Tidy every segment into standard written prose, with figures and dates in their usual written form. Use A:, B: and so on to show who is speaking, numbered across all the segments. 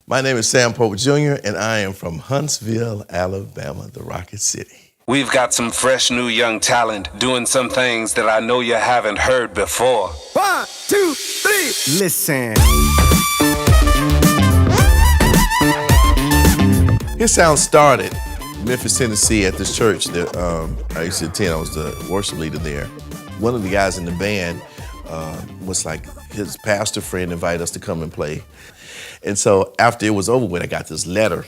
A: My name is Sam Pope Jr., and I am from Huntsville, Alabama, the Rocket City.
B: We've got some fresh new young talent doing some things that I know you haven't heard before.
C: 1, 2, 3, listen.
A: His sound started in Memphis, Tennessee at this church that I used to attend. I was the worship leader there. One of the guys in the band was like, his pastor friend invited us to come and play. And so after it was over with, I got this letter.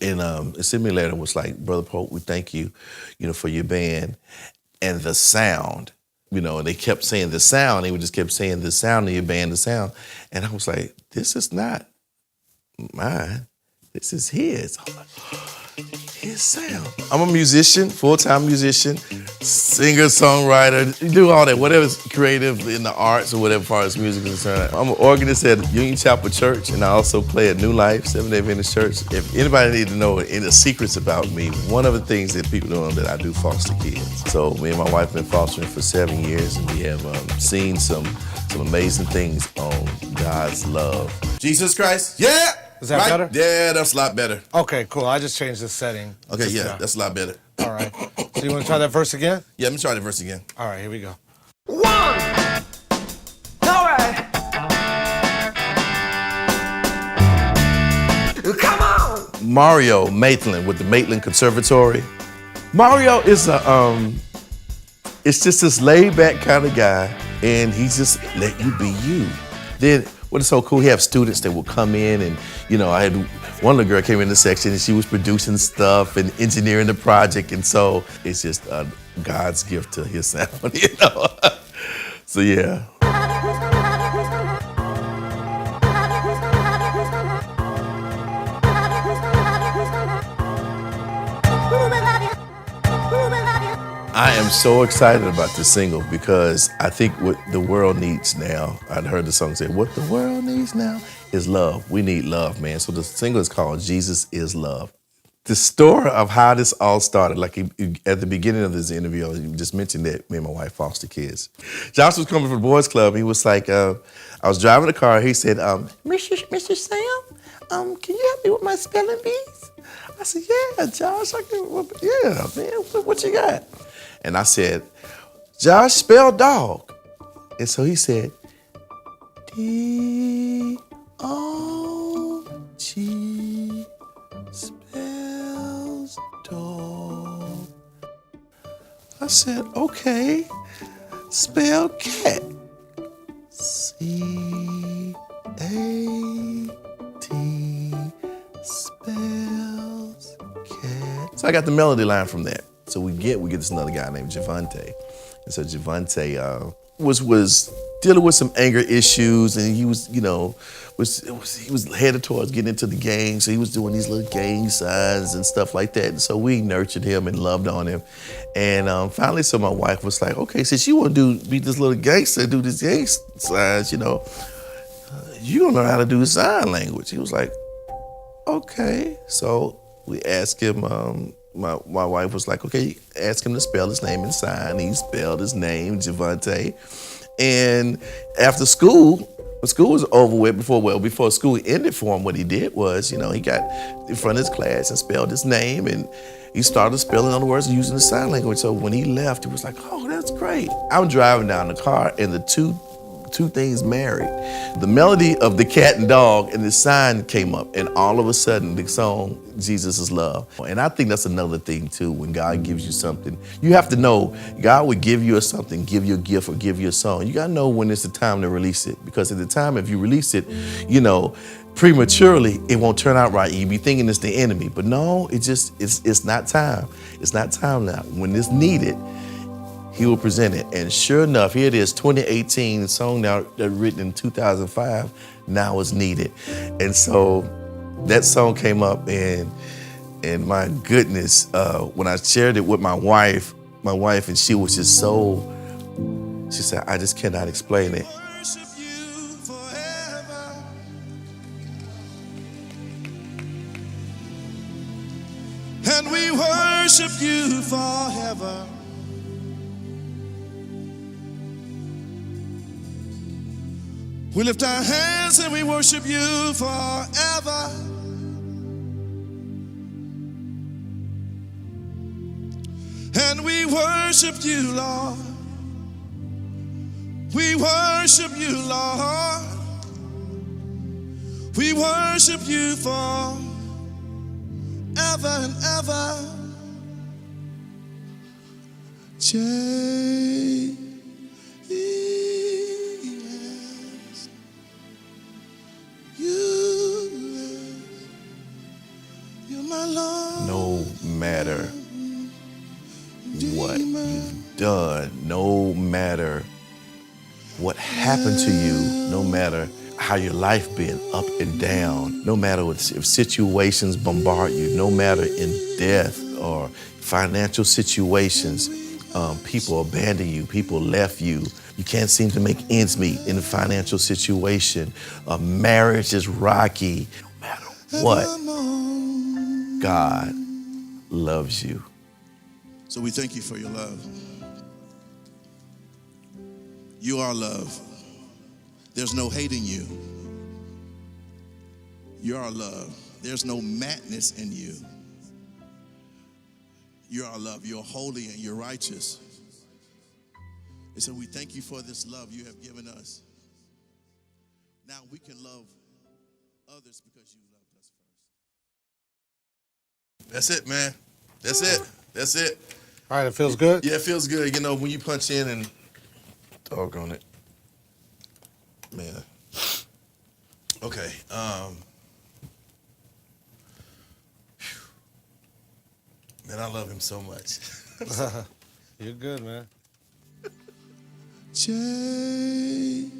A: And it sent me a letter. It was like, Brother Pope, we thank you, for your band and the sound. And they kept saying the sound. They just kept saying the sound of your band, the sound. And I was like, this is not mine. This is his. I'm like, his sound. I'm a musician, full-time musician, singer, songwriter, you do all that, whatever's creative in the arts or whatever far as music is concerned. I'm an organist at Union Chapel Church, and I also play at New Life, Seventh-day Adventist Church. If anybody needs to know any secrets about me, one of the things that people don't know that I do foster kids. So me and my wife have been fostering for 7 years, and we have seen some amazing things on God's love. Jesus Christ, yeah!
C: Is that better?
A: Yeah, that's a lot better.
C: Okay, cool. I just changed the setting.
A: Okay, yeah, that's a lot better.
C: All right. So you want to try that verse again?
A: Yeah, let me try the verse again.
C: All right, here we go.
D: 1. All right. Come on.
A: Mario Maitland with the Maitland Conservatory. Mario is it's just this laid-back kind of guy, and he just let you be you. Then what is so cool, he have students that will come in and, I had one little girl came in the section and she was producing stuff and engineering the project, and so it's just God's gift to his sound, So yeah. I am so excited about this single because I think what the world needs now, I'd heard the song say, what the world needs now is love. We need love, man. So the single is called Jesus is Love. The story of how this all started, like at the beginning of this interview, you just mentioned that me and my wife foster kids. Josh was coming from the boys club. He was like, I was driving the car. He said, Mr. Sam, can you help me with my spelling bees? I said, yeah, Josh, yeah, man, what you got? And I said, Josh, spell dog. And so he said, D-O-G spells dog. I said, okay, spell cat. C-A-T spells cat. So I got the melody line from that. So we get this another guy named Javante. And so Javante was dealing with some anger issues, and he was, he was headed towards getting into the gang. So he was doing these little gang signs and stuff like that. And so we nurtured him and loved on him. And finally, so my wife was like, okay, since you want to be this little gangster, do this gang signs, you gonna learn how to do sign language. He was like, okay. So we asked him, my wife was like, okay, ask him to spell his name and sign. He spelled his name, Javante. And after school, when school was over with, before school ended for him, what he did was, he got in front of his class and spelled his name, and he started spelling other words using the sign language. So when he left, he was like, oh, that's great. I'm driving down the car, and the two things married. The melody of the cat and dog and the sign came up, and all of a sudden the song Jesus is Love. And I think that's another thing too, when God gives you something, you have to know God would give you something, give you a gift or give you a song. You gotta know when it's the time to release it, because at the time if you release it, prematurely, it won't turn out right. You be thinking it's the enemy, but no, it's not time. It's not time now. When it's needed, He will present it. And sure enough, here it is, 2018, the song now written in 2005, now is needed. And so that song came up, and my goodness, when I shared it with my wife, and she was just she said, I just cannot explain it.
E: And we worship you forever. We lift our hands and we worship you forever. And we worship you, Lord. We worship you, Lord. We worship you forever and ever. Jesus, you're my Lord.
A: No matter what you've done, no matter what happened to you, no matter how your life been up and down, no matter if situations bombard you, no matter in death or financial situations, people abandon you, people left you, you can't seem to make ends meet in a financial situation, marriage is rocky, no matter what, God loves you.
E: So we thank you for your love. You are love. There's no hate in you. You are love. There's no madness in you. You are love. You're holy and you're righteous. And so we thank you for this love you have given us. Now we can love others because you loved us first. That's it, man. That's it. That's it.
C: All right, it feels good?
A: Yeah, it feels good. You know, when you punch in and doggone it. Man. Okay. Man, I love him so much.
C: You're good, man.
E: Jesus.